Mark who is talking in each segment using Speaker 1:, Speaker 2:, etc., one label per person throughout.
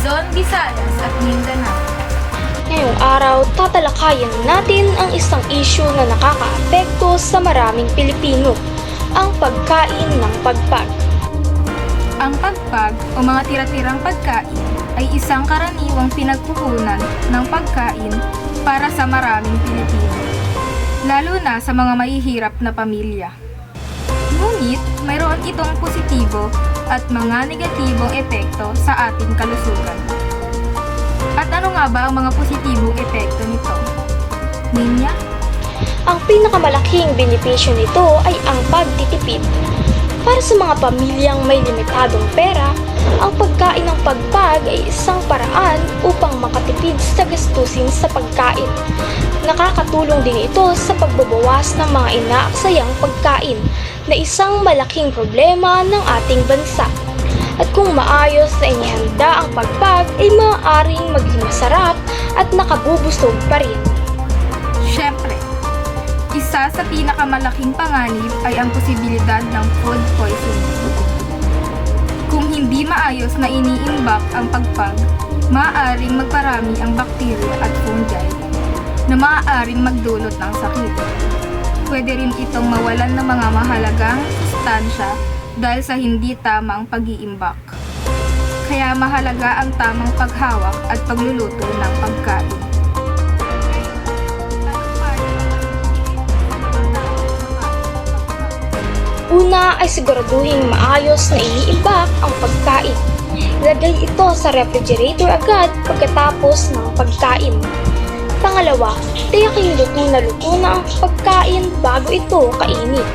Speaker 1: Luzon, Visayas at Mindanao.
Speaker 2: Ngayong araw, tatalakayin natin ang isang issue na nakakaapekto sa maraming Pilipino, ang pagkain ng pagpag.
Speaker 1: Ang pagpag o mga tira-tirang pagkain ay isang karaniwang pinagkukunan ng pagkain para sa maraming Pilipino, lalo na sa mga mahihirap na pamilya. Ngunit, mayroon itong positibo at mga negatibong epekto sa ating kalusugan. At ano nga ba ang mga positibong epekto nito? Ninya?
Speaker 2: Ang pinakamalaking benepisyo nito ay ang pagtitipid. Para sa mga pamilyang may limitadong pera, ang pagkain ng pagpag ay isang paraan upang makatipid sa gastusin sa pagkain. Nakakatulong din ito sa pagbabawas ng mga inaaksayang pagkain na isang malaking problema ng ating bansa. At kung maayos na inihanda ang pagpag ay maaaring maging masarap at nakabubusog pa rin.
Speaker 1: Siyempre, isa sa pinakamalaking panganib ay ang posibilidad ng food poisoning. Kung hindi maayos na iniimbak ang pagpag, maaaring magparami ang bakterya at fungi na maaaring magdulot ng sakit. Pwede rin itong mawalan ng mga mahalagang sustansya dahil sa hindi tamang pag-iimbak. Kaya mahalaga ang tamang paghawak at pagluluto ng pagkain.
Speaker 2: Una ay siguraduhin maayos na iniimbak ang pagkain. Ilagay ito sa refrigerator agad pagkatapos ng pagkain. Pangalawa, tiyaking luto na ang pagkain bago ito kainin.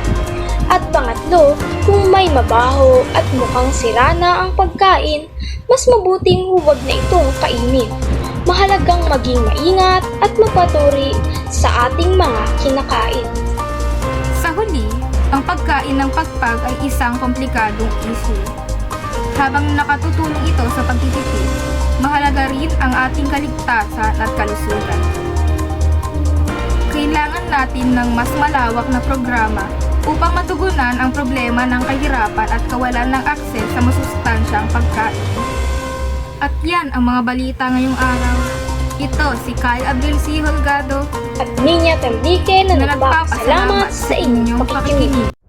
Speaker 2: At pangatlo, kung may mabaho at mukhang sira na ang pagkain, mas mabuting huwag na itong kainin. Mahalagang maging maingat at mapaturi sa ating mga kinakain.
Speaker 1: Sa huli, ang pagkain ng pagpag ay isang komplikadong issue. Habang nakatutulong ito sa pagtitipid, mahalaga rin ang ating kaligtasan at kalusugan. Kailangan natin ng mas malawak na programa upang matugunan ang problema ng kahirapan at kawalan ng akses sa masustansyang pagkain. At yan ang mga balita ngayong araw. Ito si Kyle Abril C. Holgado
Speaker 2: At Ninya Tamdique na nagpapasalamat sa inyong pakikinig.